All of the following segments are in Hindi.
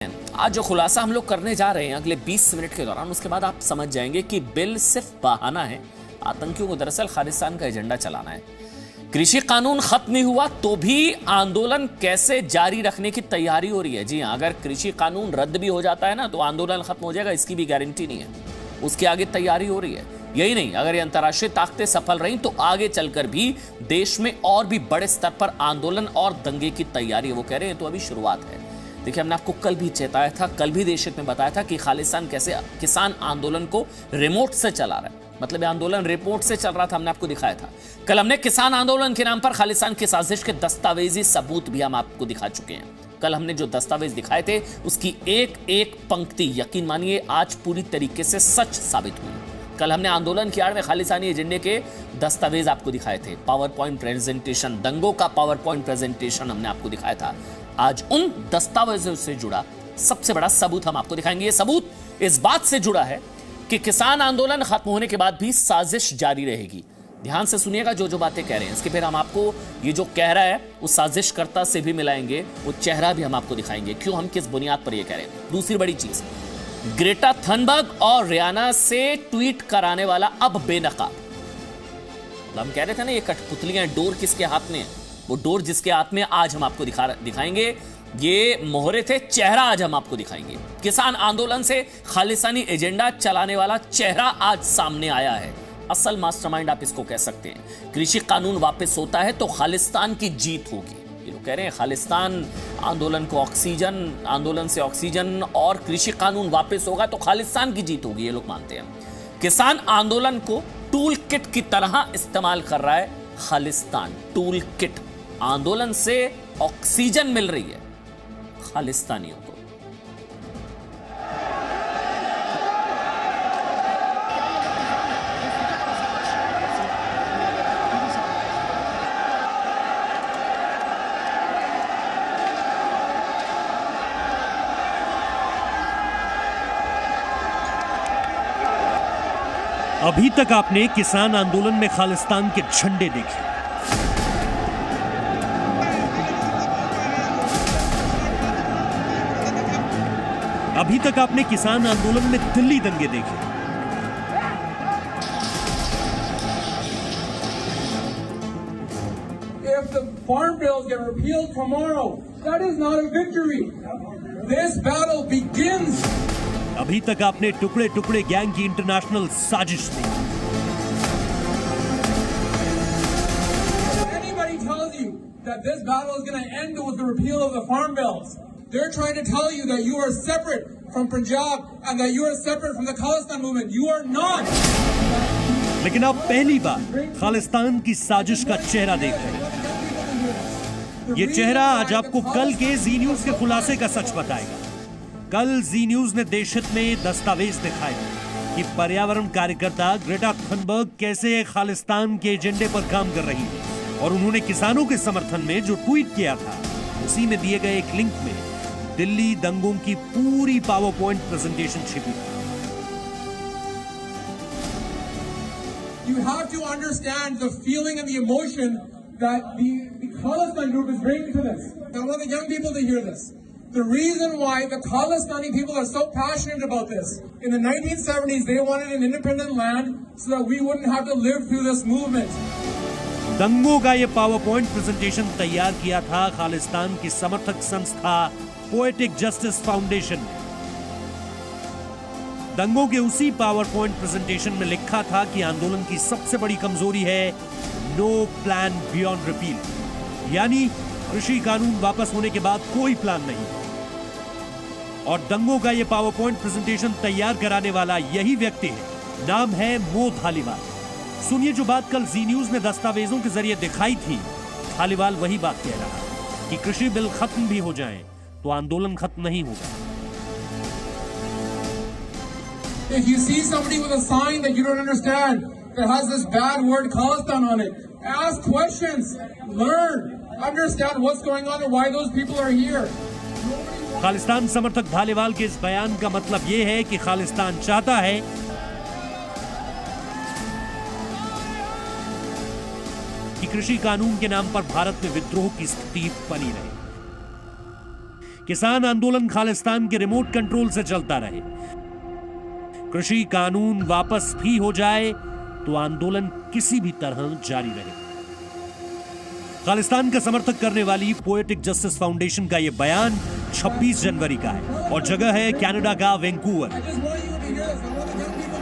आज जो खुलासा हम लोग करने जा रहे हैं अगले 20 मिनट के दौरान, उसके बाद आप समझ जाएंगे कि बिल सिर्फ बहाना है। आतंकियों को दरअसल खालिस्तान का एजेंडा चलाना है। कृषि कानून खत्म नहीं हुआ तो भी आंदोलन कैसे जारी रखने की तैयारी हो रही है। जी हां, अगर कृषि कानून रद्द भी हो जाता है ना तो आंदोलन खत्म हो जाएगा, इसकी भी गारंटी नहीं है। उसके आगे तैयारी हो रही है। यही नहीं, अगर ये अंतर्राष्ट्रीय ताकतें सफल रही तो आगे चलकर भी देश में और भी बड़े स्तर पर आंदोलन और दंगे की तैयारी, वो कह रहे हैं तो अभी शुरुआत है। देखिए, हमने आपको कल भी चेताया था, कल भी देशहित में बताया था कि खालिस्तान कैसे किसान आंदोलन को रिमोट से चला रहा है। मतलब ये आंदोलन रिमोट से चल रहा था, हमने आपको दिखाया था। कल हमने किसान आंदोलन के नाम पर खालिस्तान की साजिश के दस्तावेजी सबूत भी हम आपको दिखा चुके हैं। कल हमने जो दस्तावेज दिखाए थे उसकी एक एक पंक्ति, यकीन मानिए, आज पूरी तरीके से सच साबित हुई। कल हमने आंदोलन की आड़ में खालिस्तानी एजेंडे के दस्तावेज आपको दिखाए थे। पावर पॉइंट प्रेजेंटेशन, दंगों का पावर पॉइंट प्रेजेंटेशन हमने आपको दिखाया था। आज उन दस्तावेजों से जुड़ा सबसे बड़ा सबूत हम आपको दिखाएंगे। ये सबूत इस बात से जुड़ा है कि किसान आंदोलन खत्म होने के बाद भी साजिश जारी रहेगी। ध्यान से सुनिएगा जो जो बातें कह रहे हैं। इसके फिर हम आपको ये जो कह रहा है उस साजिशकर्ता से भी मिलाएंगे, वो चेहरा भी हम आपको दिखाएंगे, क्यों, हम किस बुनियाद पर ये कह रहे हैं। दूसरी बड़ी चीज, ग्रेटा थनबर्ग और रियाना से ट्वीट कराने वाला अब बेनकाब। हम कह रहे थे ना ये कठपुतलियां, डोर किसके हाथ में है, वो डोर जिसके हाथ में आज हम आपको दिखाएंगे। ये मोहरे थे, चेहरा आज हम आपको दिखाएंगे। किसान आंदोलन से खालिस्तानी एजेंडा चलाने वाला चेहरा आज सामने आया है। असल मास्टरमाइंड आप इसको कह सकते हैं। कृषि कानून वापस होता है तो खालिस्तान की जीत होगी। ये लोग कह रहे हैं खालिस्तान आंदोलन को ऑक्सीजन, आंदोलन से ऑक्सीजन, और कृषि कानून वापस होगा तो खालिस्तान की जीत होगी, ये लोग मानते हैं। किसान आंदोलन को टूल किट की तरह इस्तेमाल कर रहा है खालिस्तान। टूल किट, आंदोलन से ऑक्सीजन मिल रही है खालिस्तानियों को। अभी तक आपने किसान आंदोलन में खालिस्तान के झंडे देखे, अभी तक आपने किसान आंदोलन में दिल्ली दंगे देखे, If the farm bills get repealed tomorrow, that is not a victory. This battle begins. अभी तक आपने टुकड़े टुकड़े गैंग की इंटरनेशनल साजिश देखी। Anybody tells you that this battle is going to end with the repeal of the farm bills, they're trying to tell you that you are separate from Punjab and that you are separate from the Khalistan movement. You are not. लेकिन आप पहली बार खालिस्तान की साजिश का चेहरा देख रहे हैं। ये चेहरा आज आपको कल के जी न्यूज के खुलासे का सच बताएगा। कल जी न्यूज ने देशहित में दस्तावेज दिखाए कि पर्यावरण कार्यकर्ता ग्रेटा थनबर्ग कैसे खालिस्तान के एजेंडे पर काम कर रही है, और उन्होंने किसानों के समर्थन में जो ट्वीट किया था उसी में दिए गए एक लिंक में दिल्ली दंगों की पूरी पावर पॉइंट प्रेजेंटेशन छिपी थी। You have to understand the feeling and the emotion that the Khalistan group is bringing to this. I want the young people to hear this. The reason why the Khalistani people are so passionate about this, in the 1970s they wanted an independent land so that we wouldn't have to live through this movement. दंगों का ये पावर पॉइंट प्रेजेंटेशन तैयार किया था खालिस्तान की समर्थक संस्था पोएटिक जस्टिस फाउंडेशन। दंगों के उसी पावर पॉइंट प्रेजेंटेशन में लिखा था कि आंदोलन की सबसे बड़ी कमजोरी है नो प्लान बियॉन्ड रिपील, यानी कृषि कानून वापस होने के बाद कोई प्लान नहीं। और दंगों का यह पावर पॉइंट प्रेजेंटेशन तैयार कराने वाला यही व्यक्ति है, नाम है मो धालीवाल। सुनिए जो बात कल जी न्यूज ने दस्तावेजों के जरिए दिखाई थी। धालीवाल वही बात कह रहा कि कृषि बिल खत्म भी हो जाए तो आंदोलन खत्म नहीं होगा। If you see somebody with a sign that you don't understand that has this bad word Khalistan on it, ask questions, learn, understand what's going on and why those people are here. Khalistan समर्थक धालीवाल के इस बयान का मतलब यह है कि खालिस्तान चाहता है कि कृषि कानून के नाम पर भारत में विद्रोह की स्थिति बनी रहे। किसान आंदोलन खालिस्तान के रिमोट कंट्रोल से चलता रहे। कृषि कानून वापस भी हो जाए तो आंदोलन किसी भी तरह जारी रहे। खालिस्तान का समर्थक करने वाली पोएटिक जस्टिस फाउंडेशन का यह बयान 26 जनवरी का है और जगह है कनाडा का वैंकूवर।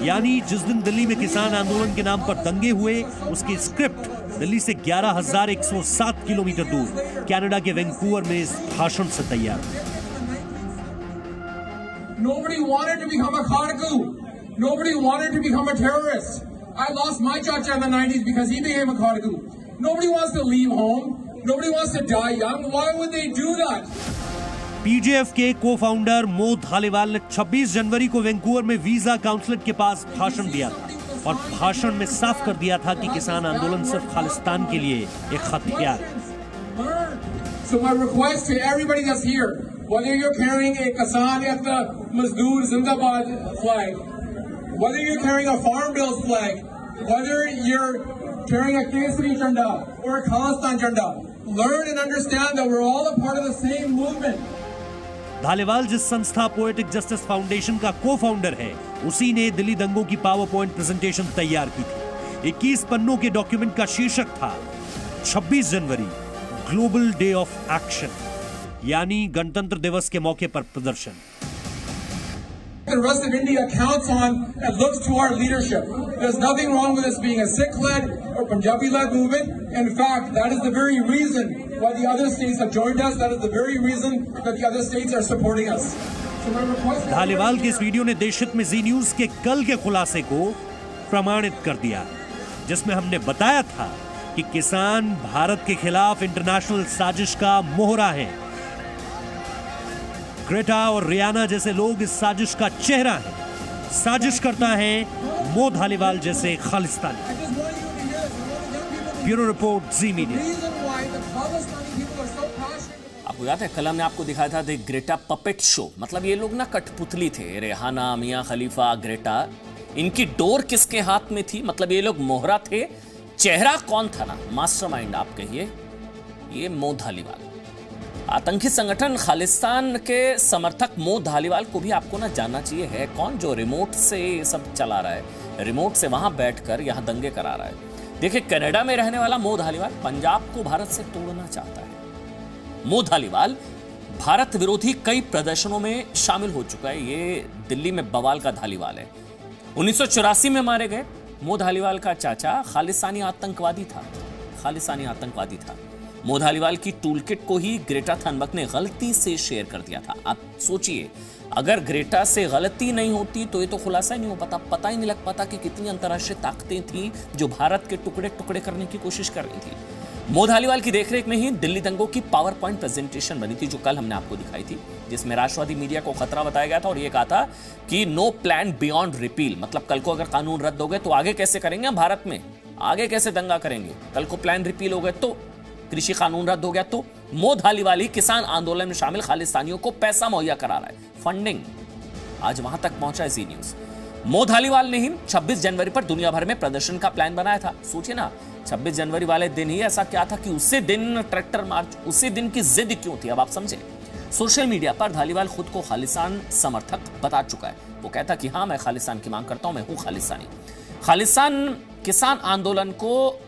यानी जिस दिन दिल्ली में किसान आंदोलन के नाम पर दंगे हुए, उसकी स्क्रिप्ट दिल्ली से 11,107 किलोमीटर दूर कनाडा के वैंकूवर में इस भाषण से तैयार। Nobody wanted to become a Kharagou. Nobody wanted to become a terrorist. I lost my chacha in the 90s because he became a Kharagou. Nobody wants to leave home. Nobody wants to die young. Why would they do that? पीजेएफ के को-फाउंडर मो धालीवाल ने 26 जनवरी को वैंकूवर में वीजा काउंसलेट के पास भाषण दिया था और भाषण में साफ कर दिया था कि किसान आंदोलन सिर्फ खालिस्तान के लिए एक हथियार है। So my request to everybody that's here, whether you're carrying a Kisan Ekta Mazdoor Zindabad flag, whether you're carrying a Farm Bills flag, whether you're carrying a Kesari Janda or a Khalistan Janda, learn and understand that we're all a part of the same movement. Dhaliwal जिस संस्था पोएटिक जस्टिस फाउंडेशन का को-फाउंडर है, उसी ने दिल्ली दंगों की पावर पॉइंट प्रेजेंटेशन तैयार की थी। 21 पन्नों के डॉक्यूमेंट का शीर्षक था 26 जनवरी ग्लोबल डे ऑफ एक्शन, यानी गणतंत्र दिवस के मौके पर प्रदर्शन। The rest of India counts on and looks to our leadership. There's nothing wrong with this being a Sikh-led or Punjabi-led movement. In fact, that is the very reason why the other states have joined us. That is the very reason that the other states are supporting us. So my request. Dhaliwal के इस वीडियो ने देशहित में जी न्यूज के कल के खुलासे को प्रमाणित कर दिया, जिसमें हमने बताया था कि किसान भारत के खिलाफ इंटरनेशनल साजिश का मोहरा है। ग्रेटा और रियाना जैसे लोग इस साजिश का चेहरा हैं। साजिश करता है मो धालीवाल जैसे खालिस्तानी। ब्यूरो रिपोर्ट, जी मीडिया। आपको याद है कल हमने आपको दिखाया था द ग्रेटा पपेट शो, मतलब ये लोग ना कठपुतली थे। रेहाना, मियां खलीफा, ग्रेटा, इनकी डोर किसके हाथ में थी? मतलब ये लोग मोहरा थे। चेहरा कौन था ना, मास्टरमाइंड आप कहिए, ये मो धालीवाल। आतंकी संगठन खालिस्तान के समर्थक मो धालीवाल को भी आपको ना जानना चाहिए है कौन, जो रिमोट से सब चला रहा है, रिमोट से वहां बैठकर यहां दंगे करा रहा है। देखिए, कनाडा में रहने वाला मो धालीवाल पंजाब को भारत से तोड़ना चाहता है। मो धालीवाल भारत विरोधी कई प्रदर्शनों में शामिल हो चुका है। ये दिल्ली में बवाल का धालीवाल है। 1984 में मारे गए मो धालीवाल का चाचा खालिस्तानी आतंकवादी था। मो धालीवाल की टूलकिट को ही ग्रेटा थनबर्ग ने गलती से शेयर कर दिया था। आप सोचिए, अगर ग्रेटा से गलती नहीं होती तो ये तो खुलासा ही नहीं हो पाता, पता ही नहीं लग पाता कि कितनी अंतर्राष्ट्रीय ताकतें थी जो भारत के टुकड़े टुकड़े करने की कोशिश कर रही थी। मो धालीवाल की देखरेख में ही दिल्ली दंगों की पावर पॉइंट प्रेजेंटेशन बनी थी, जो कल हमने आपको दिखाई थी, जिसमें राष्ट्रवादी मीडिया को खतरा बताया गया था और यह कहा था कि नो प्लान बियॉन्ड रिपील, मतलब कल को अगर कानून रद्द हो गए तो आगे कैसे करेंगे हम भारत में, आगे कैसे दंगा करेंगे। कल को प्लान रिपील हो गए तो, कृषि कानून रद्द हो गया तो मो धालीवाल ही किसान आंदोलन में शामिल खालिस्तानियों को पैसा मुहैया करा रहा है, फंडिंग। आज वहां तक पहुंचा है जी न्यूज। मो धालीवाल ने ही 26 जनवरी पर दुनिया भर में प्रदर्शन का प्लान बनाया था। सोचिए ना, 26 जनवरी वाले दिन ही ऐसा क्या था कि उसी दिन ट्रैक्टर मार्च, उसी दिन की जिद क्यों थी, अब आप समझे। सोशल मीडिया पर धालीवाल खुद को खालिस्तान समर्थक बता चुका है। वो कहता कि हाँ, मैं खालिस्तान की मांग करता हूं, मैं हूं खालिस्तानी। खालिस्तान किसान आंदोलन को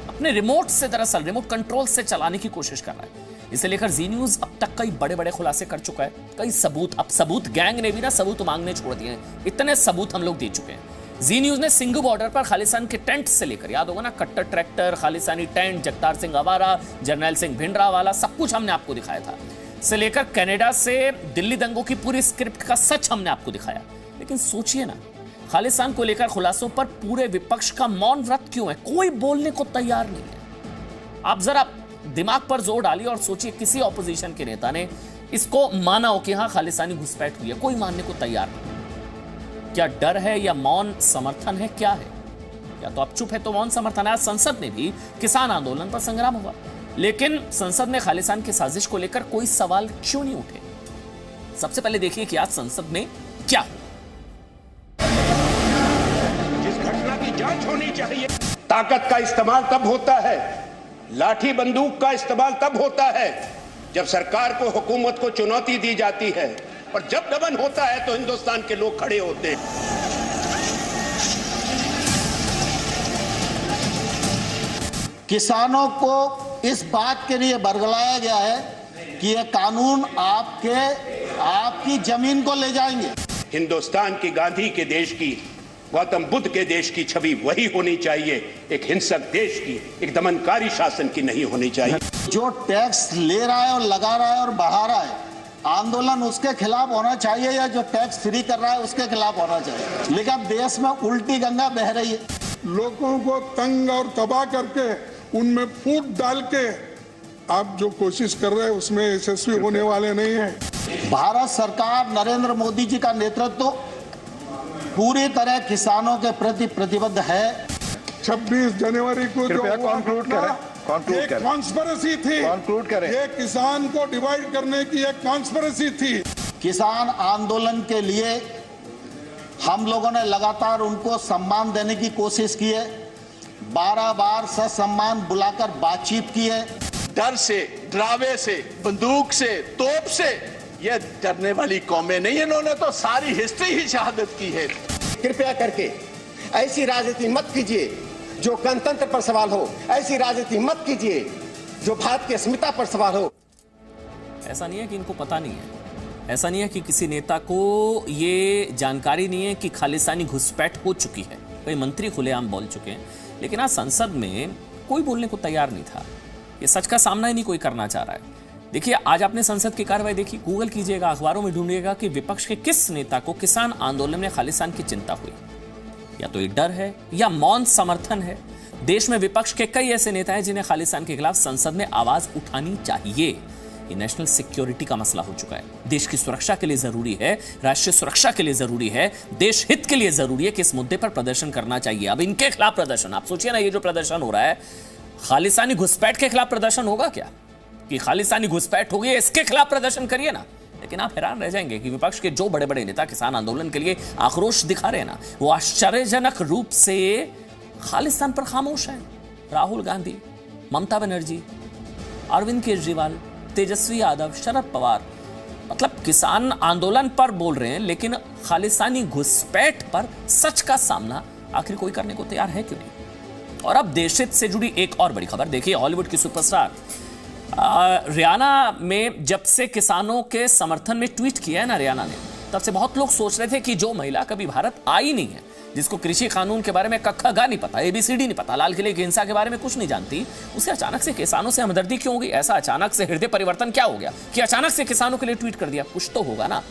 अपने रिमोट से, दरअसल रिमोट कंट्रोल से चलाने की कोशिश कर रहा है। इसे लेकर जी न्यूज अब तक कई बड़े बड़े खुलासे कर चुका है, कई सबूत, अब सबूत गैंग ने भी ना सबूत मांगने छोड़ दिए हैं। इतने सबूत हम लोग दे चुके हैं। जी न्यूज ने सिंघू बॉर्डर पर खालिस्तान के टेंट से लेकर, याद होगा ना, कट्टर ट्रैक्टर, खालिस्तानी टेंट, जगतार सिंह अवारा, जर्नैल सिंह भिंडरावाला, सब कुछ हमने आपको दिखाया था। से लेकर कनाडा से दिल्ली दंगों की पूरी स्क्रिप्ट का सच हमने आपको दिखाया। लेकिन सोचिए ना, खालिस्तान को लेकर खुलासों पर पूरे विपक्ष का मौन व्रत क्यों है? कोई बोलने को तैयार नहीं है। आप जरा दिमाग पर जोर डालिए और सोचिए, किसी ऑपोजिशन के नेता ने इसको माना हो कि हाँ खालिस्तानी घुसपैठ हुई है, कोई मानने को तैयार नहीं। क्या डर है या मौन समर्थन है, क्या है? या तो आप चुप है तो मौन समर्थन है। आज संसद में भी किसान आंदोलन पर संग्राम हुआ, लेकिन संसद में खालिस्तान की साजिश को लेकर कोई सवाल क्यों नहीं उठे? सबसे पहले देखिए कि आज संसद में क्या हुआ। जांच होनी चाहिए। ताकत का इस्तेमाल तब होता है, लाठी बंदूक का इस्तेमाल तब होता है जब सरकार को, हुकूमत को चुनौती दी जाती है और जब दमन होता है तो हिंदुस्तान के लोग खड़े होते हैं। किसानों को इस बात के लिए बरगलाया गया है कि ये कानून आपकी जमीन को ले जाएंगे। हिंदुस्तान की, गांधी के देश की, गौतम बुद्ध के देश की छवि वही होनी चाहिए, एक हिंसक देश की, एक दमनकारी शासन की नहीं होनी चाहिए। जो टैक्स ले रहा है और लगा रहा है और बढ़ा रहा है, आंदोलन उसके खिलाफ होना चाहिए या जो टैक्स फ्री कर रहा है उसके खिलाफ होना चाहिए। लेकिन देश में उल्टी गंगा बह रही है। लोगों को तंग और तबाह करके उनमें फूट डाल के आप जो कोशिश कर रहे हैं उसमें यशस्वी होने वाले नहीं है। भारत सरकार नरेंद्र मोदी जी का नेतृत्व पूरी तरह किसानों के प्रति प्रतिबद्ध है। 26 जनवरी को जो कॉन्स्पिरेसी थी, ये किसान को डिवाइड करने की एक कॉन्स्पिरेसी थी। किसान आंदोलन के लिए हम लोगों ने लगातार उनको सम्मान देने की कोशिश की है। 12 बार ससम्मान बुलाकर बातचीत की है। डर से, डरावे से, बंदूक से, तोप से ये डरने वाली कौमें नहीं, इन्होंने तो सारी हिस्ट्री ही शहादत की है। कृपया करके ऐसी राजनीति मत कीजिए जो गणतंत्र पर सवाल हो, ऐसी राजनीति मत कीजिए जो भारत की अस्मिता पर सवाल हो। ऐसा नहीं है कि इनको पता नहीं है, ऐसा नहीं है कि किसी नेता को ये जानकारी नहीं है कि खालिस्तानी घुसपैठ हो चुकी है। कई मंत्री खुलेआम बोल चुके हैं, लेकिन आज संसद में कोई बोलने को तैयार नहीं था। ये सच का सामना ही नहीं कोई करना चाह रहा है। देखिए, आज आपने संसद की कार्रवाई देखी, गूगल कीजिएगा, अखबारों में ढूंढिएगा कि विपक्ष के किस नेता को किसान आंदोलन में खालिस्तान की चिंता हुई। या तो ये डर है या मौन समर्थन है। देश में विपक्ष के कई ऐसे नेता हैं जिन्हें खालिस्तान के खिलाफ संसद में आवाज उठानी चाहिए। ये नेशनल सिक्योरिटी का मसला हो चुका है। देश की सुरक्षा के लिए जरूरी है, राष्ट्रीय सुरक्षा के लिए जरूरी है, देश हित के लिए जरूरी है कि इस मुद्दे पर प्रदर्शन करना चाहिए। अब इनके खिलाफ प्रदर्शन, आप सोचिए ना, ये जो प्रदर्शन हो रहा है, खालिस्तानी घुसपैठ के खिलाफ प्रदर्शन होगा क्या? कि खालिस्तानी घुसपैठ हो गई है, इसके खिलाफ प्रदर्शन करिए ना। लेकिन आप हैरान रह जाएंगे कि विपक्ष के जो बड़े बड़े नेता किसान आंदोलन के लिए आक्रोश दिखा रहे हैं ना, वो आश्चर्यजनक रूप से खालिस्तान पर खामोश हैं। राहुल गांधी, ममता बनर्जी, अरविंद केजरीवाल, तेजस्वी यादव, शरद पवार, मतलब किसान आंदोलन पर बोल रहे हैं, लेकिन खालिस्तानी घुसपैठ पर सच का सामना आखिर कोई करने को तैयार है क्यों नहीं? और अब देशहित से जुड़ी एक और बड़ी खबर देखिए। हॉलीवुड की सुपरस्टार रियाना में जब से किसानों के समर्थन में ट्वीट किया है ना रियाना ने, तब से बहुत लोग सोच रहे थे कि जो महिला कभी भारत आई नहीं है, जिसको कृषि कानून के बारे में कक्का गा नहीं पता, ABCD नहीं पता, लाल किले की हिंसा के बारे में कुछ नहीं जानती, उसे अचानक से किसानों से हमदर्दी क्यों हो गई? ऐसा अचानक से हृदय परिवर्तन क्या हो गया कि अचानक से किसानों के लिए ट्वीट कर दिया? कुछ तो होगा ना।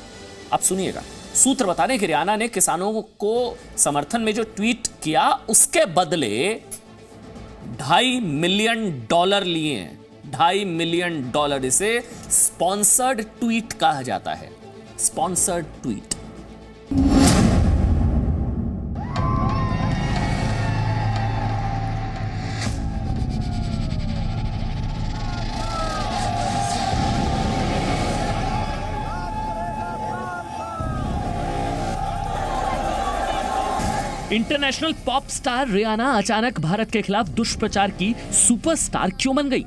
अब सुनिएगा, सूत्र बता रहे हैं कि रियाना ने किसानों को समर्थन में जो ट्वीट किया उसके बदले $2.5 मिलियन लिए हैं। $2.5 मिलियन, इसे स्पॉन्सर्ड ट्वीट कहा जाता है। Sponsored tweet. International pop star Riyana अचानक भारत के खिलाफ दुष्प्रचार की सुपरस्टार क्यों बन गई?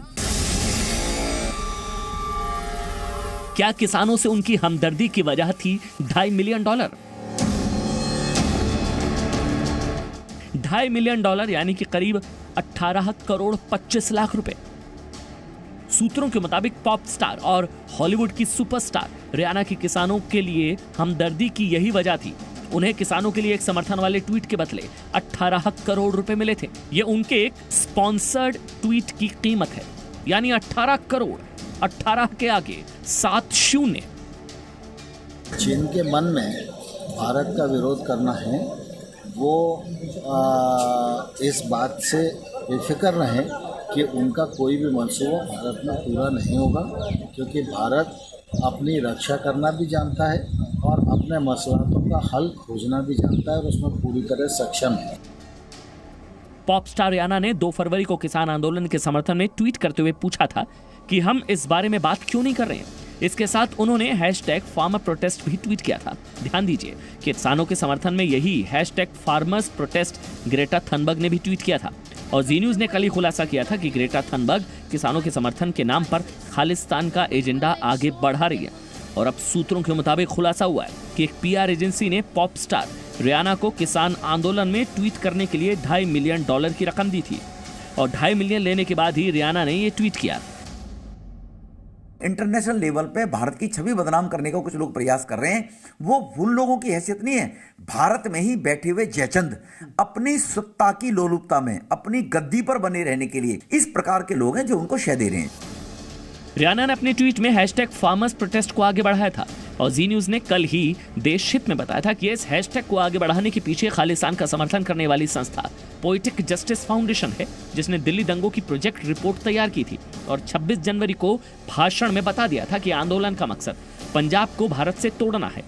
क्या किसानों से उनकी हमदर्दी की वजह थी $2.5 मिलियन? $2.5 मिलियन यानी कि करीब 18 करोड़ 25 लाख रुपए। सूत्रों के मुताबिक पॉप स्टार और हॉलीवुड की सुपरस्टार रियाना की किसानों के लिए हमदर्दी की यही वजह थी। उन्हें किसानों के लिए एक समर्थन वाले ट्वीट के बदले 18 करोड़ रुपए मिले थे। यह उनके एक स्पॉन्सर्ड ट्वीट की कीमत है, यानी 18 करोड़। 18 के आगे 7 शून्य। जिनके मन में भारत का विरोध करना है वो इस बात से बेफिक्र रहे कि उनका कोई भी मंसूबा भारत में पूरा नहीं होगा, क्योंकि भारत अपनी रक्षा करना भी जानता है और अपने मसलों का हल खोजना भी जानता है और उसमें पूरी तरह सक्षम है। पॉप स्टार रियाना ने 2 फरवरी को किसान आंदोलन के समर्थन में ट्वीट करते हुए पूछा था कि हम इस बारे में बात क्यों नहीं कर रहे हैं। इसके साथ उन्होंने #फार्मर प्रोटेस्ट भी ट्वीट किया था। ध्यान दीजिए कि किसानों के समर्थन में यही #फार्मर्स प्रोटेस्ट ग्रेटा थनबर्ग ने भी ट्वीट किया था। और जी न्यूज ने कल ही खुलासा किया था कि ग्रेटा थनबर्ग किसानों के समर्थन के नाम पर खालिस्तान का एजेंडा आगे बढ़ा रही है। और अब सूत्रों के मुताबिक खुलासा हुआ है कि एक पीआर एजेंसी ने पॉप स्टार रियाना को किसान आंदोलन में ट्वीट करने के लिए $2.5 मिलियन की रकम दी थी और 2.5 मिलियन लेने के बाद ही रियाना ने ये ट्वीट किया। इंटरनेशनल लेवल पे भारत की छवि बदनाम करने का कुछ लोग प्रयास कर रहे हैं। वो उन लोगों की हैसियत नहीं है। भारत में ही बैठे हुए जयचंद अपनी सत्ता की लोलुपता में अपनी गद्दी पर बने रहने के लिए इस प्रकार के लोग हैं जो उनको शह दे रहे हैं। रियाना ने अपने ट्वीट में #फार्मर्स प्रोटेस्ट को आगे बढ़ाया था और जी न्यूज ने कल ही देश हित में बताया था कि इस हैशटैग को आगे बढ़ाने के पीछे खालिस्तान का समर्थन करने वाली संस्था पोएटिक जस्टिस फाउंडेशन है, जिसने दिल्ली दंगों की प्रोजेक्ट रिपोर्ट तैयार की थी और 26 जनवरी को भाषण में बता दिया था कि आंदोलन का मकसद पंजाब को भारत से तोड़ना है।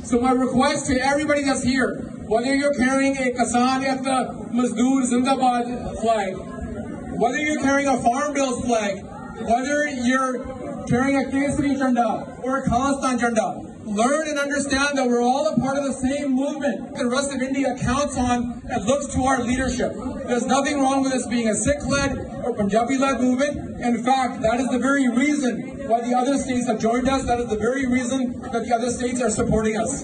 So my request to everybody that's here, whether you're carrying a Kisan Ekta Mazdoor Zindabad flag, whether you're carrying a Farm Bill flag, whether you're carrying a Kesari Jhanda or a Khalistan Jhanda, learn and understand that we're all a part of the same movement. The rest of India counts on and looks to our leadership. There's nothing wrong with this being a Sikh-led or Punjabi-led movement. In fact, that is the very reason why the other states have joined us. That is the very reason that the other states are supporting us.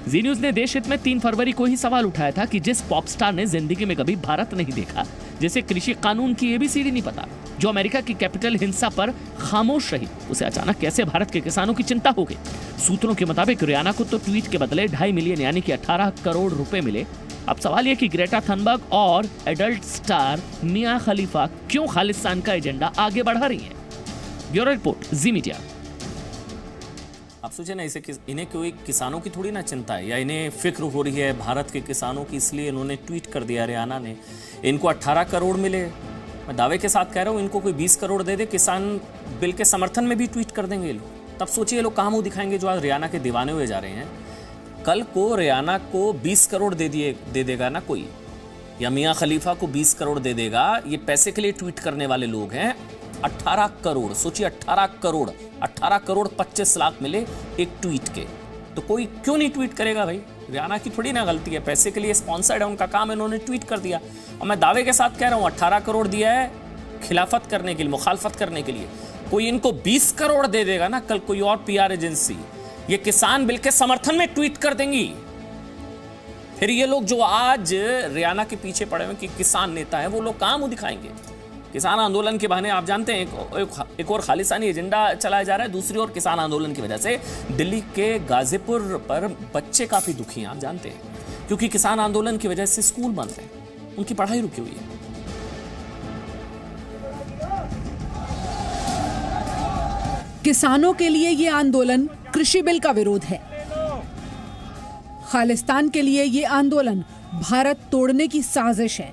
Zee News ने देश हित में 3 फरवरी को ही सवाल उठाया था कि जिस पॉप स्टार ने जिंदगी में कभी भारत नहीं देखा, जिसे कृषि कानून की ABCD नहीं पता, जो अमेरिका की कैपिटल हिंसा पर खामोश रही, उसे अचानक कैसे भारत के किसानों की चिंता हो गई। सूत्रों के मुताबिक रियाना को तो ट्वीट के बदले 2.5 मिलियन यानी कि 18 करोड़ रुपए मिले। अब सवाल यह कि ग्रेटा थनबर्ग और एडल्ट स्टार मिया खलीफा क्यों खालिस्तान का एजेंडा आगे बढ़ा रही है। ब्यूरो रिपोर्ट, जी मीडिया। आप सोचे ना, इसे इन्हें कोई किसानों की थोड़ी ना चिंता है या इन्हें फिक्र हो रही है भारत के किसानों की, इसलिए इन्होंने ट्वीट कर दिया रियाना ने। इनको 18 करोड़ मिले, मैं दावे के साथ कह रहा हूँ इनको कोई 20 करोड़ दे दे, किसान बिल के समर्थन में भी ट्वीट कर देंगे ये लोग। तब सोचिए ये लोग कहाँ मुँह दिखाएंगे जो आज रियाना के दीवाने हुए जा रहे हैं। कल को रियाना को 20 करोड़ दे देगा ना कोई, या मियाँ खलीफा को 20 करोड़ दे देगा, ये पैसे के लिए ट्वीट करने वाले लोग हैं। 18 करोड़, सोचिए 18 करोड़ 25 लाख मिले एक ट्वीट के, तो कोई क्यों नहीं ट्वीट करेगा भाई। रियाना की थोड़ी ना गलती है, पैसे के लिए स्पॉन्सर्ड है, उनका काम है, इन्होंने ट्वीट कर दिया। और मैं दावे के साथ कह रहा हूँ 18 करोड़ दिया है खिलाफत करने के लिए, मुखालफत करने के लिए। कोई इनको 20 करोड़ दे देगा ना कल कोई और PR एजेंसी, ये किसान बिल के समर्थन में ट्वीट कर देंगी। फिर ये लोग जो आज रियाना के पीछे पड़े हुए कि किसान नेता है, वो लोग कहाँ मुँह दिखाएंगे। किसान आंदोलन के बहाने आप जानते हैं एक और खालिस्तानी एजेंडा चलाया जा रहा है, दूसरी ओर किसान आंदोलन की वजह से दिल्ली के गाजीपुर पर बच्चे काफी दुखी हैं, आप जानते हैं, क्योंकि किसान आंदोलन की वजह से स्कूल बंद हैं, उनकी पढ़ाई रुकी हुई है। किसानों के लिए ये आंदोलन कृषि बिल का विरोध है। खालिस्तान के लिए ये आंदोलन भारत तोड़ने की साजिश है।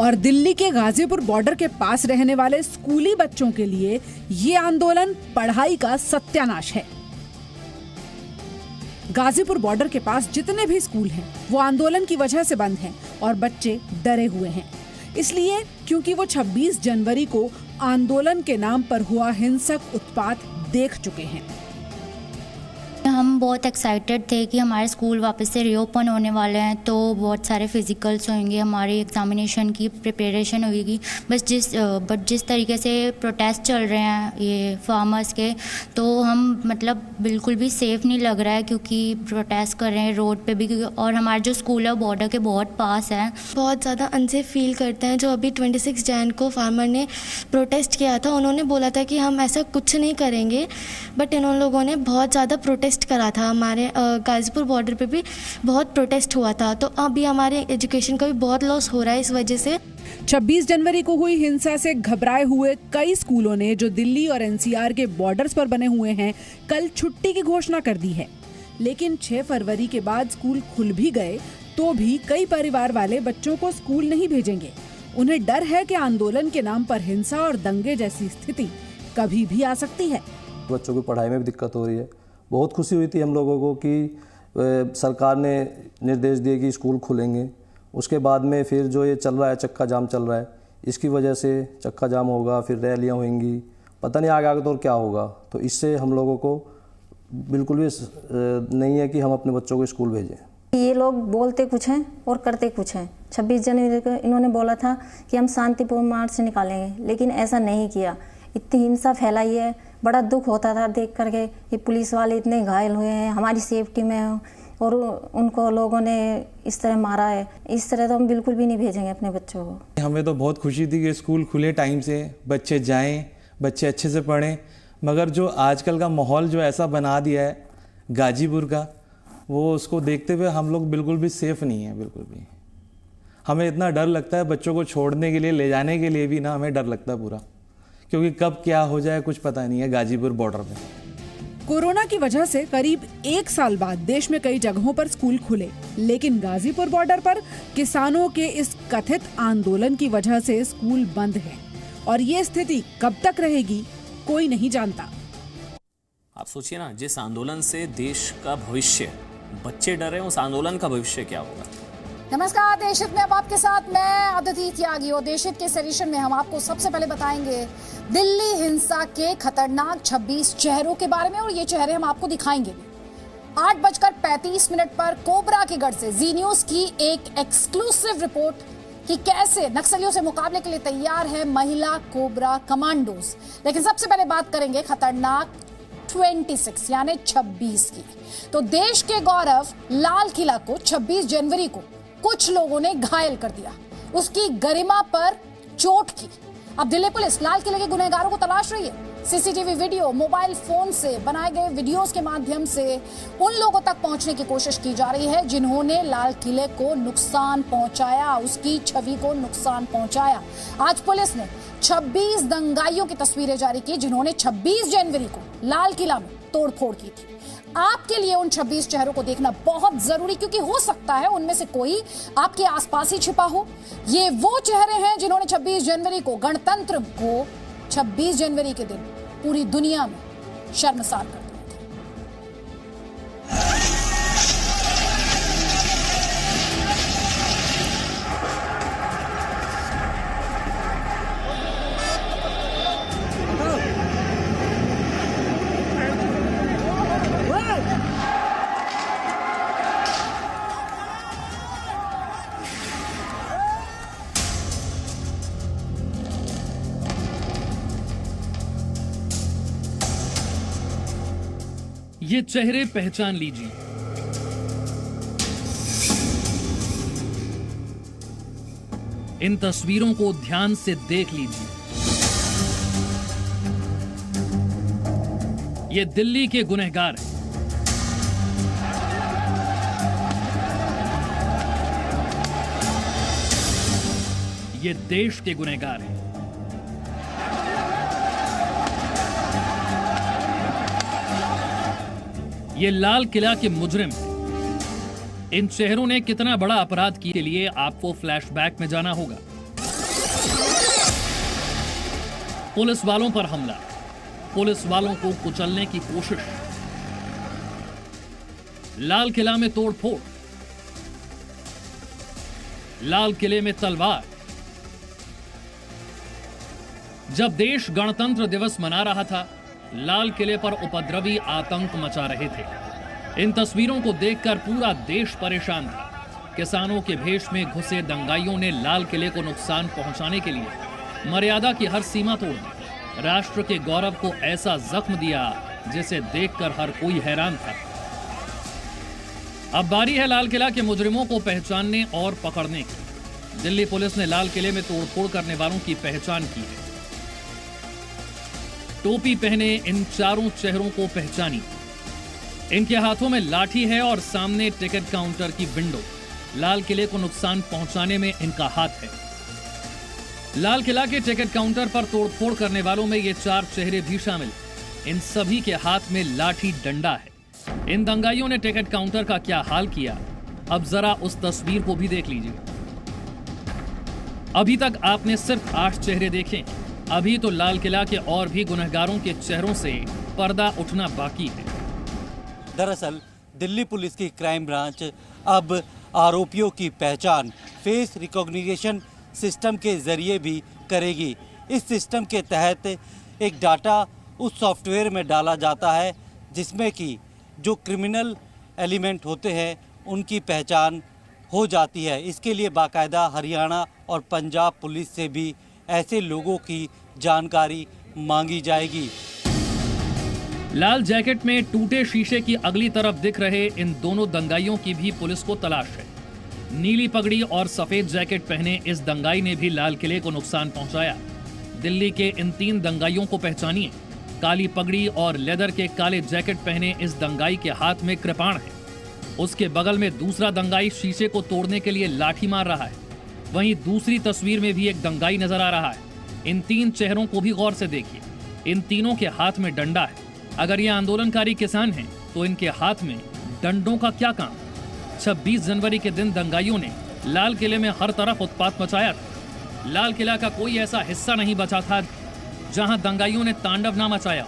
और दिल्ली के गाजीपुर बॉर्डर के पास रहने वाले स्कूली बच्चों के लिए ये आंदोलन पढ़ाई का सत्यानाश है। गाजीपुर बॉर्डर के पास जितने भी स्कूल हैं, वो आंदोलन की वजह से बंद हैं और बच्चे डरे हुए हैं, इसलिए क्योंकि वो 26 जनवरी को आंदोलन के नाम पर हुआ हिंसक उत्पात देख चुके हैं। हम बहुत एक्साइटेड थे कि हमारे स्कूल वापस से रीओपन होने वाले हैं, तो बहुत सारे फिजिकल्स होंगे, हमारी एग्जामिनेशन की प्रिपरेशन होगी। बट जिस तरीके से प्रोटेस्ट चल रहे हैं ये फार्मर्स के, तो हम मतलब बिल्कुल भी सेफ़ नहीं लग रहा है, क्योंकि प्रोटेस्ट कर रहे हैं रोड पे भी, और हमारा जो स्कूल है बॉर्डर के बहुत पास है। बहुत ज़्यादा अनसेफ फील करते हैं। जो अभी 26 जैन को फार्मर ने प्रोटेस्ट किया था, उन्होंने बोला था कि हम ऐसा कुछ नहीं करेंगे, बट इन लोगों ने बहुत ज़्यादा प्रोटेस्ट करा था। हमारे गाजीपुर बॉर्डर पे भी बहुत प्रोटेस्ट हुआ था, तो अभी हमारे एजुकेशन का भी बहुत लॉस हो रहा है इस वजह से। 26 जनवरी को हुई हिंसा से घबराए हुए कई स्कूलों ने, जो दिल्ली और NCR के बॉर्डर्स पर बने हुए हैं, कल छुट्टी की घोषणा कर दी है। लेकिन 6 फरवरी के बाद स्कूल खुल भी गए तो भी कई परिवार वाले बच्चों को स्कूल नहीं भेजेंगे। उन्हें डर है कि आंदोलन के नाम पर हिंसा और दंगे जैसी स्थिति कभी भी आ सकती है। बच्चों की पढ़ाई में भी दिक्कत हो रही है। बहुत खुशी हुई थी हम लोगों को कि सरकार ने निर्देश दिए कि स्कूल खुलेंगे। उसके बाद में फिर जो ये चल रहा है, चक्का जाम चल रहा है, इसकी वजह से चक्का जाम होगा, फिर रैलियां होंगी, पता नहीं आगे तो और क्या होगा। तो इससे हम लोगों को बिल्कुल भी नहीं है कि हम अपने बच्चों को स्कूल भेजें। ये लोग बोलते कुछ हैं और करते कुछ हैं। 26 जनवरी को इन्होंने बोला था कि हम शांतिपूर्ण मार्च निकालेंगे, लेकिन ऐसा नहीं किया। इतनी हिंसा फैलाई है, बड़ा दुख होता था देख करके कि पुलिस वाले इतने घायल हुए हैं, हमारी सेफ्टी में और उनको लोगों ने इस तरह मारा है। इस तरह तो हम बिल्कुल भी नहीं भेजेंगे अपने बच्चों को। हमें तो बहुत खुशी थी कि स्कूल खुले टाइम से, बच्चे जाएं, बच्चे अच्छे से पढ़ें, मगर जो आजकल का माहौल जो ऐसा बना दिया है गाजीपुर का, वो उसको देखते हुए हम लोग बिल्कुल भी सेफ नहीं है। बिल्कुल भी हमें इतना डर लगता है बच्चों को छोड़ने के लिए, ले जाने के लिए भी ना हमें डर लगता है पूरा, क्योंकि कब क्या हो जाए कुछ पता नहीं है गाजीपुर बॉर्डर पे। कोरोना की वजह से करीब 1 साल बाद देश में कई जगहों पर स्कूल खुले, लेकिन गाजीपुर बॉर्डर पर किसानों के इस कथित आंदोलन की वजह से स्कूल बंद है और ये स्थिति कब तक रहेगी कोई नहीं जानता। आप सोचिए ना, जिस आंदोलन से देश का भविष्य, बच्चे डरे, उस आंदोलन का भविष्य क्या होगा। नमस्कार, देशहित में अब आपके साथ मैं अदिति त्यागी और देशहित के इस एडिशन में हम आपको सबसे पहले बताएंगे दिल्ली हिंसा के खतरनाक 26 चेहरों के बारे में, और ये चेहरे हम आपको दिखाएंगे भी। 8:35 पर कोबरा के गढ़ से जी न्यूज की एक एक्सक्लूसिव रिपोर्ट कि कैसे नक्सलियों से मुकाबले के लिए तैयार है महिला कोबरा कमांडोज। लेकिन सबसे पहले बात करेंगे खतरनाक 26 यानी 26 की। तो देश के गौरव लाल किला को 26 जनवरी को कुछ लोगों ने घायल कर दिया, उसकी गरिमा पर चोट की। अब दिल्ली पुलिस लाल किले के गुनहगारों को तलाश रही है। सीसीटीवी वीडियो, मोबाइल फोन से बनाए गए वीडियोस के माध्यम से उन लोगों तक पहुंचने की कोशिश की जा रही है जिन्होंने लाल किले को नुकसान पहुंचाया, उसकी छवि को नुकसान पहुंचाया। आज पुलिस ने 26 दंगाइयों की तस्वीरें जारी की जिन्होंने 26 जनवरी को लाल किला में तोड़फोड़ की थी। आपके लिए उन 26 चेहरों को देखना बहुत जरूरी, क्योंकि हो सकता है उनमें से कोई आपके आसपास ही छिपा हो। ये वो चेहरे हैं जिन्होंने 26 जनवरी को, गणतंत्र को 26 जनवरी के दिन पूरी दुनिया में शर्मसार कर दिया था। ये चेहरे पहचान लीजिए। इन तस्वीरों को ध्यान से देख लीजिए। ये दिल्ली के गुनहगार हैं। ये देश के गुनहगार हैं। ये लाल किला के मुजरिम हैं। इन चेहरों ने कितना बड़ा अपराध किए, के लिए आपको फ्लैशबैक में जाना होगा। पुलिस वालों पर हमला, पुलिस वालों को कुचलने की कोशिश, लाल किला में तोड़फोड़, लाल किले में तलवार। जब देश गणतंत्र दिवस मना रहा था, लाल किले पर उपद्रवी आतंक मचा रहे थे। इन तस्वीरों को देखकर पूरा देश परेशान था। किसानों के भेष में घुसे दंगाइयों ने लाल किले को नुकसान पहुंचाने के लिए मर्यादा की हर सीमा तोड़ दी। राष्ट्र के गौरव को ऐसा जख्म दिया जिसे देखकर हर कोई हैरान था। अब बारी है लाल किला के मुजरिमों को पहचानने और पकड़ने की। दिल्ली पुलिस ने लाल किले में तोड़फोड़ करने वालों की पहचान की है। टोपी पहने इन चारों चेहरों को पहचानी। इनके हाथों में लाठी है और सामने टिकट काउंटर की विंडो। लाल किले को नुकसान पहुंचाने में इनका हाथ है। लाल किला के टिकट काउंटर पर तोड़फोड़ करने वालों में ये 4 चेहरे भी शामिल। इन सभी के हाथ में लाठी डंडा है। इन दंगाइयों ने टिकट काउंटर का क्या हाल किया, अब जरा उस तस्वीर को भी देख लीजिए। अभी तक आपने सिर्फ 8 चेहरे देखे, अभी तो लाल किला के और भी गुनहगारों के चेहरों से पर्दा उठना बाकी है। दरअसल दिल्ली पुलिस की क्राइम ब्रांच अब आरोपियों की पहचान फेस रिकॉग्निशन सिस्टम के जरिए भी करेगी। इस सिस्टम के तहत एक डाटा उस सॉफ्टवेयर में डाला जाता है जिसमें कि जो क्रिमिनल एलिमेंट होते हैं उनकी पहचान हो जाती है। इसके लिए बाकायदा हरियाणा और पंजाब पुलिस से भी ऐसे लोगों की जानकारी मांगी जाएगी। लाल जैकेट में टूटे शीशे की अगली तरफ दिख रहे इन दोनों दंगाइयों की भी पुलिस को तलाश है। नीली पगड़ी और सफेद जैकेट पहने इस दंगाई ने भी लाल किले को नुकसान पहुंचाया। दिल्ली के इन 3 दंगाइयों को पहचानिए। काली पगड़ी और लेदर के काले जैकेट पहने इस दंगाई के हाथ में कृपाण है। उसके बगल में दूसरा दंगाई शीशे को तोड़ने के लिए लाठी मार रहा है। वहीं दूसरी तस्वीर में भी एक दंगाई नजर आ रहा है। इन 3 चेहरों को भी गौर से देखिए। इन तीनों के हाथ में डंडा है। अगर ये आंदोलनकारी किसान हैं तो इनके हाथ में डंडों का क्या काम? 26 जनवरी के दिन दंगाइयों ने लाल किले में हर तरफ उत्पात मचाया था। लाल किला का कोई ऐसा हिस्सा नहीं बचा था जहां दंगाइयों ने तांडव ना मचाया।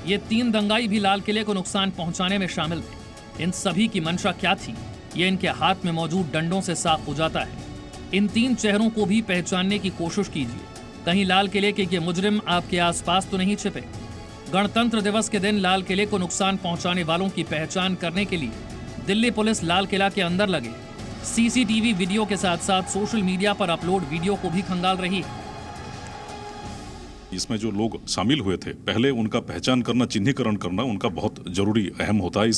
ये 3 दंगाई भी लाल किले को नुकसान पहुंचाने में शामिल थे। इन सभी की मंशा क्या थी, ये इनके हाथ में मौजूद डंडों से साफ हो जाता है। इन 3 चेहरों को भी पहचानने की कोशिश कीजिए। कहीं लाल किले के ये मुजरिम आपके आसपास तो नहीं छिपे। गणतंत्र दिवस के दिन लाल किले को नुकसान पहुंचाने वालों की पहचान करने के लिए दिल्ली पुलिस लाल किला के अंदर लगे सीसीटीवी वीडियो के साथ साथ सोशल मीडिया पर अपलोड वीडियो को भी खंगाल रही है। इसमें जो लोग शामिल हुए थे, पहले उनका पहचान करना, चिन्हीकरण करना उनका बहुत जरूरी अहम होता है।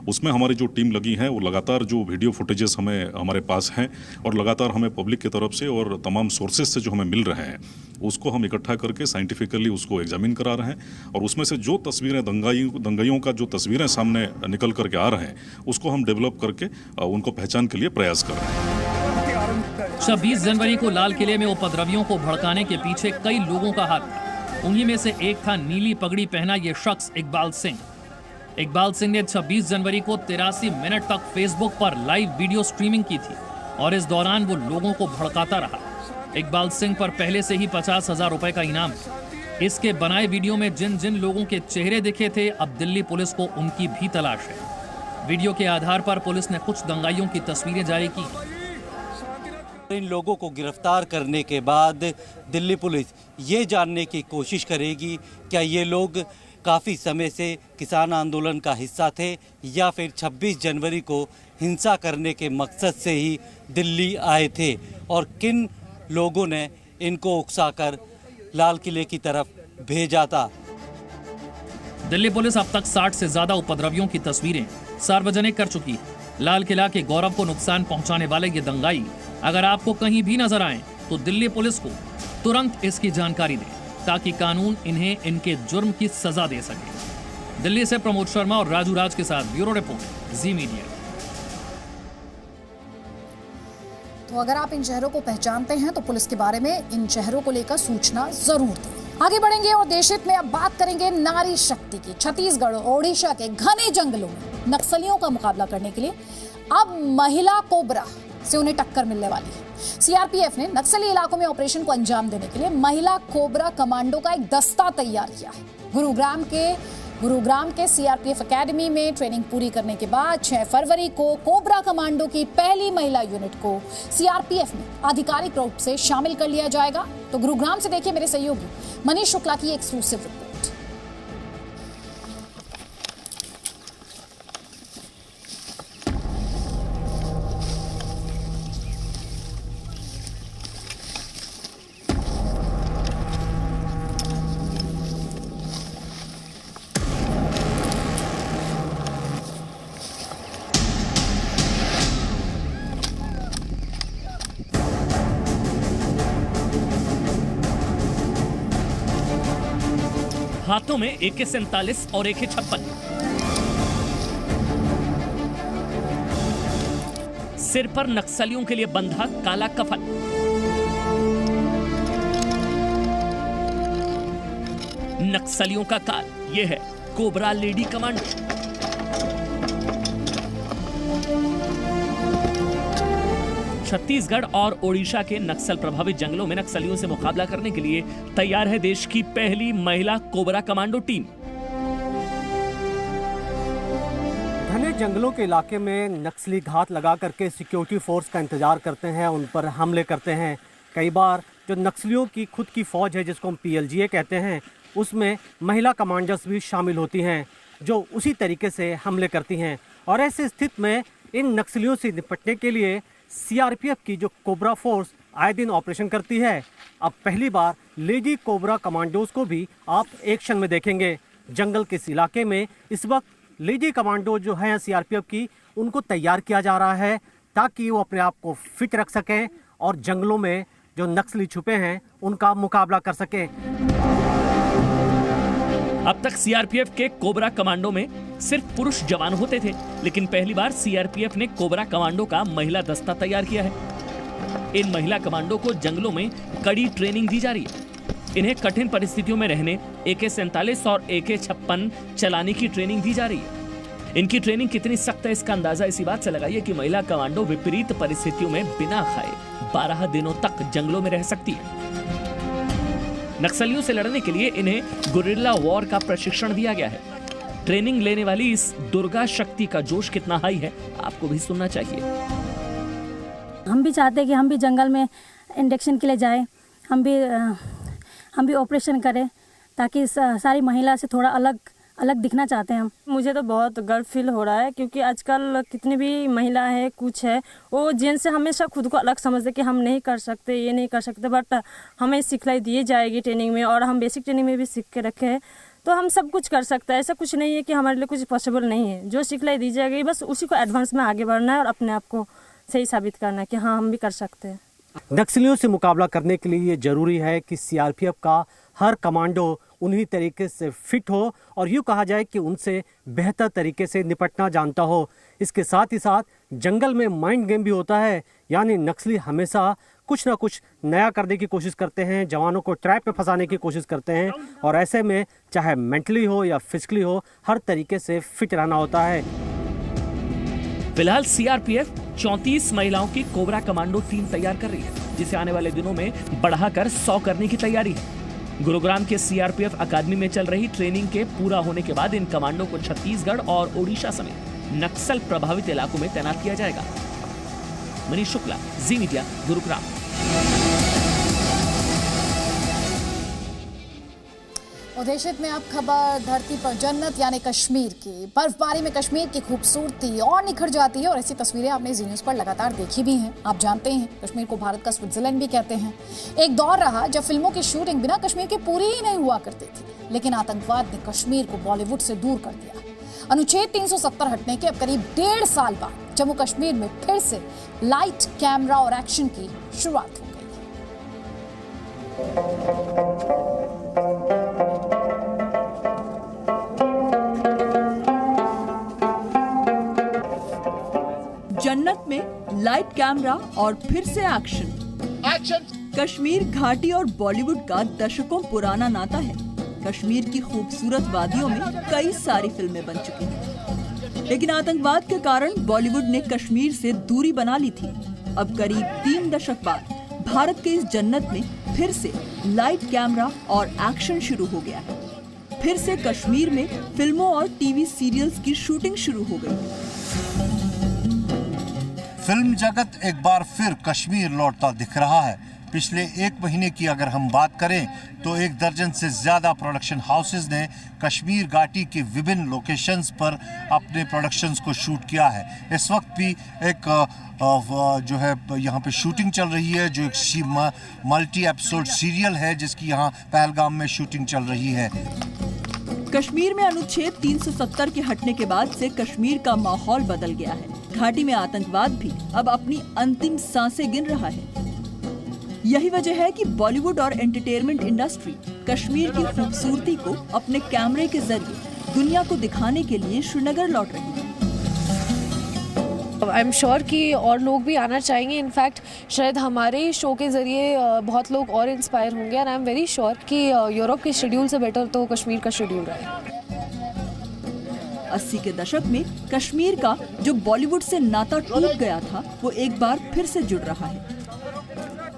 उसमें हमारी जो टीम लगी है वो लगातार जो वीडियो फुटेजेस हमारे पास हैं और लगातार हमें पब्लिक की तरफ से और तमाम सोर्सेज से जो हमें मिल रहे हैं उसको हम इकट्ठा करके साइंटिफिकली उसको एग्जामिन करा रहे हैं और उसमें से जो तस्वीरें दंगाइयों का जो तस्वीरें सामने निकल करके आ रहे हैं उसको हम डेवलप करके उनको पहचान के लिए प्रयास कर रहे हैं। 26 जनवरी को लाल किले में उपद्रवियों को भड़काने के पीछे कई लोगों का हाथ था। उन्हीं में से एक था नीली पगड़ी पहना ये शख्स इकबाल सिंह। इकबाल सिंह ने 26 जनवरी को 83 मिनट तक फेसबुक पर लाइव वीडियो स्ट्रीमिंग की थी और इस दौरान वो लोगों को भड़काता रहा। इकबाल सिंह पर पहले से ही 50,000 रुपए का इनाम है। इसके बनाए वीडियो में जिन जिन लोगों के चेहरे दिखे थे, अब दिल्ली पुलिस को उनकी भी तलाश है। वीडियो के आधार पर पुलिस ने कुछ दंगाइयों की तस्वीरें जारी की। इन लोगों को गिरफ्तार करने के बाद दिल्ली पुलिस ये जानने की कोशिश करेगी क्या ये लोग काफ़ी समय से किसान आंदोलन का हिस्सा थे या फिर 26 जनवरी को हिंसा करने के मकसद से ही दिल्ली आए थे और किन लोगों ने इनको उकसाकर लाल किले की तरफ भेजा था। दिल्ली पुलिस अब तक 60 से ज्यादा उपद्रवियों की तस्वीरें सार्वजनिक कर चुकी है। लाल किला के गौरव को नुकसान पहुंचाने वाले ये दंगाई अगर आपको कहीं भी नजर आए तो दिल्ली पुलिस को तुरंत इसकी जानकारी दें ताकि कानून इन्हें इनके जुर्म की सजा दे सके। दिल्ली से प्रमोद शर्मा और राजू राज के साथ ब्यूरो रिपोर्ट, जी मीडिया। तो अगर आप इन चेहरों को पहचानते हैं तो पुलिस के बारे में इन चेहरों को लेकर सूचना जरूर दें। आगे बढ़ेंगे और देश हित में अब बात करेंगे नारी शक्ति की। छत्तीसगढ़ और ओडिशा के घने जंगलों में नक्सलियों का मुकाबला करने के लिए अब महिला कोबरा से उन्हें टक्कर मिलने वाली है। सीआरपीएफ ने नक्सली इलाकों में ऑपरेशन को अंजाम देने के लिए महिला कोबरा कमांडो का एक दस्ता तैयार किया है। गुरुग्राम के सीआरपीएफ एकेडमी में ट्रेनिंग पूरी करने के बाद 6 फरवरी को कोबरा कमांडो की पहली महिला यूनिट को सीआरपीएफ में आधिकारिक रूप से शामिल कर लिया जाएगा। तो गुरुग्राम से देखिए मेरे सहयोगी मनीष शुक्ला की एक्सक्लूसिव रिपोर्ट। हाथों में AK-47 और AK-56, सिर पर नक्सलियों के लिए बंधा काला कफन। नक्सलियों का काल यह है कोबरा लेडी कमांडो। छत्तीसगढ़ और ओडिशा के नक्सल प्रभावित जंगलों में नक्सलियों से मुकाबला करने के लिए तैयार है देश की पहली महिला कोबरा कमांडो टीम। घने जंगलों के इलाके में नक्सली घात लगा करके सिक्योरिटी फोर्स का इंतजार करते हैं, उन पर हमले करते हैं। कई बार जो नक्सलियों की खुद की फौज है जिसको हम PLGA कहते हैं, उसमें महिला कमांडर्स भी शामिल होती हैं जो उसी तरीके से हमले करती हैं। और ऐसी स्थिति में इन नक्सलियों से निपटने के लिए सीआरपीएफ की जो कोबरा फोर्स आए दिन ऑपरेशन करती है, अब पहली बार लेडी कोबरा कमांडोज को भी आप एक्शन में देखेंगे। जंगल के इस इलाके में इस वक्त लेडी कमांडो जो हैं सीआरपीएफ की, उनको तैयार किया जा रहा है ताकि वो अपने आप को फिट रख सकें और जंगलों में जो नक्सली छुपे हैं उनका मुकाबला कर सकें। अब तक सीआरपीएफ के कोबरा कमांडो में सिर्फ पुरुष जवान होते थे, लेकिन पहली बार सीआरपीएफ ने कोबरा कमांडो का महिला दस्ता तैयार किया है। इन महिला कमांडो को जंगलों में कड़ी ट्रेनिंग दी जा रही है। इन्हें कठिन परिस्थितियों में रहने AK-47 और AK-56 चलाने की ट्रेनिंग दी जा रही है। इनकी ट्रेनिंग कितनी सख्त है इसका अंदाजा इसी बात से लगाइए कि महिला कमांडो विपरीत परिस्थितियों में बिना खाए 12 दिनों तक जंगलों में रह सकती है। नक्सलियों से लड़ने के लिए इन्हें गुरिल्ला वॉर का प्रशिक्षण दिया गया है। ट्रेनिंग लेने वाली इस दुर्गा शक्ति का जोश कितना हाई है, आपको भी सुनना चाहिए। हम भी चाहते हैं कि हम भी जंगल में इंडक्शन के लिए जाएं, हम भी ऑपरेशन करें, ताकि सारी महिला से थोड़ा अलग दिखना चाहते हैं हम। मुझे तो बहुत गर्व फील हो रहा है, क्योंकि आजकल कितनी भी महिला है, कुछ है, वो जेंट्स से हमेशा खुद को अलग समझते कि हम नहीं कर सकते, ये नहीं कर सकते, बट हमें सिखलाई दी जाएगी ट्रेनिंग में, और हम बेसिक ट्रेनिंग में भी सीख के रखे हैं, तो हम सब कुछ कर सकते हैं। ऐसा कुछ नहीं है कि हमारे लिए कुछ पॉसिबल नहीं है। जो सिखलाई दी जाएगी बस उसी को एडवांस में आगे बढ़ना है और अपने आप को सही साबित करना है कि हाँ, हम भी कर सकते हैं। नक्सलियों से मुकाबला करने के लिए ये जरूरी है कि सीआरपीएफ का हर कमांडो उन्हीं तरीके से फिट हो और यूँ कहा जाए कि उनसे बेहतर तरीके से निपटना जानता हो। इसके साथ ही साथ जंगल में माइंड गेम भी होता है, यानी नक्सली हमेशा कुछ ना कुछ नया करने की कोशिश करते हैं, जवानों को ट्रैप में फंसाने की कोशिश करते हैं, और ऐसे में चाहे मेंटली हो या फिजिकली हो, हर तरीके से फिट रहना होता है। फिलहाल सीआरपीएफ 34 महिलाओं की कोबरा कमांडो टीम तैयार कर रही है, जिसे आने वाले दिनों में बढ़ाकर 100 करने की तैयारी है। गुरुग्राम के सीआरपीएफ अकादमी में चल रही ट्रेनिंग के पूरा होने के बाद इन कमांडो को छत्तीसगढ़ और ओडिशा समेत नक्सल प्रभावित इलाकों में तैनात किया जाएगा। मनीष शुक्ला, जी मीडिया, गुरुग्राम। उदेशित में अब खबर धरती पर जन्नत यानी कश्मीर की। बर्फबारी में कश्मीर की खूबसूरती और निखर जाती है, और ऐसी तस्वीरें आपने जी न्यूज़ पर लगातार देखी भी हैं। आप जानते हैं कश्मीर को भारत का स्विट्जरलैंड भी कहते हैं। एक दौर रहा जब फिल्मों की शूटिंग बिना कश्मीर के पूरी ही नहीं हुआ करती थी, लेकिन आतंकवाद ने कश्मीर को बॉलीवुड से दूर कर दिया। अनुच्छेद 370 हटने के अब करीब 1.5 साल बाद जम्मू कश्मीर में फिर से लाइट, कैमरा और एक्शन की शुरुआत हो गई। जन्नत में लाइट, कैमरा और फिर से एक्शन। कश्मीर घाटी और बॉलीवुड का दशकों पुराना नाता है। कश्मीर की खूबसूरत वादियों में कई सारी फिल्में बन चुकी हैं, लेकिन आतंकवाद के कारण बॉलीवुड ने कश्मीर से दूरी बना ली थी। अब करीब 3 दशक बाद भारत के इस जन्नत में फिर से लाइट, कैमरा और एक्शन शुरू हो गया है। फिर से कश्मीर में फिल्मों और टीवी सीरियल्स की शूटिंग शुरू हो गई। फिल्म जगत एक बार फिर कश्मीर लौटता दिख रहा है। पिछले 1 महीने की अगर हम बात करें तो 1 दर्जन से ज़्यादा प्रोडक्शन हाउसेज ने कश्मीर घाटी के विभिन्न लोकेशंस पर अपने प्रोडक्शंस को शूट किया है। इस वक्त भी एक जो है यहाँ पे शूटिंग चल रही है, जो एक मल्टी एपिसोड सीरियल है जिसकी यहाँ पहलगाम में शूटिंग चल रही है। कश्मीर में अनुच्छेद 370 के हटने के बाद से कश्मीर का माहौल बदल गया है। घाटी में आतंकवाद भी अब अपनी अंतिम सांसें गिन रहा है। यही वजह है कि बॉलीवुड और एंटरटेनमेंट इंडस्ट्री कश्मीर की खूबसूरती को अपने कैमरे के जरिए दुनिया को दिखाने के लिए श्रीनगर लौट रही है। आई एम श्योर कि और लोग भी आना चाहेंगे। इनफैक्ट शायद हमारे शो के जरिए बहुत लोग और इंस्पायर होंगे, और आई एम वेरी श्योर कि यूरोप के शेड्यूल से बेटर तो कश्मीर का शेड्यूल रहा है। 80 के दशक में कश्मीर का जो बॉलीवुड से नाता टूट गया था, वो एक बार फिर से जुड़ रहा है,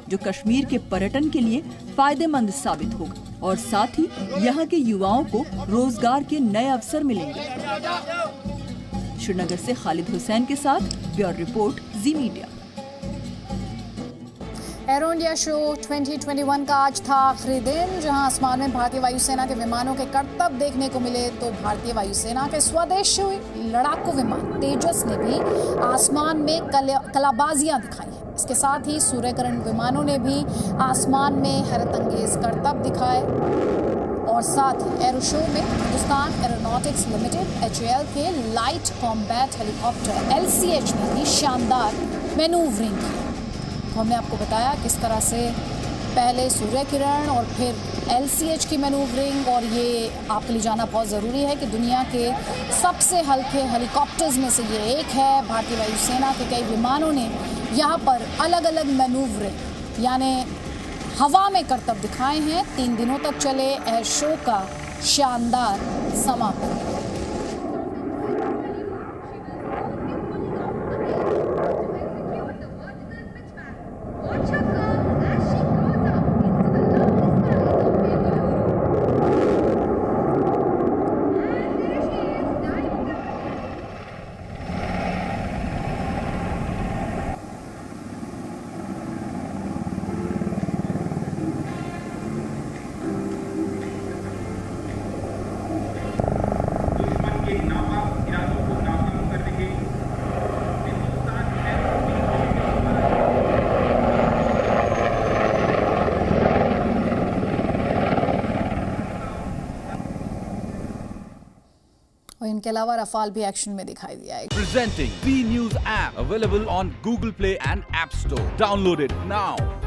जो कश्मीर के पर्यटन के लिए फायदेमंद साबित होगा, और साथ ही यहाँ के युवाओं को रोजगार के नए अवसर मिलेंगे। श्रीनगर से खालिद हुसैन के साथ ब्यूरो रिपोर्ट, जी मीडिया। एरो इंडिया शो 2021 का आज था आखिरी दिन, जहां आसमान में भारतीय वायुसेना के विमानों के करतब देखने को मिले। तो भारतीय वायुसेना के स्वदेशी लड़ाकू विमान तेजस ने भी आसमान में कलाबाजियां दिखाई हैं। इसके साथ ही सूर्यकिरण विमानों ने भी आसमान में हैरतअंगेज करतब दिखाए। और साथ ही एरो शो में हिंदुस्तान एरोनॉटिक्स लिमिटेड HAL के लाइट कॉम्बैट हेलीकॉप्टर LCH ने भी शानदार मैनूवरिंग की। तो हमने आपको बताया किस तरह से पहले सूर्य किरण और फिर LCH की मैनूवरिंग, और ये आपके लिए जाना बहुत ज़रूरी है कि दुनिया के सबसे हल्के हेलीकॉप्टर्स में से ये एक है। भारतीय वायुसेना के कई विमानों ने यहाँ पर अलग अलग मैनूवरिंग यानी हवा में करतब दिखाए हैं। 3 दिनों तक चले एयर शो का शानदार समापन। और इनके अलावा रफाल भी एक्शन में दिखाई दिया है। Presenting B News app available on Google Play and App Store. Download it now.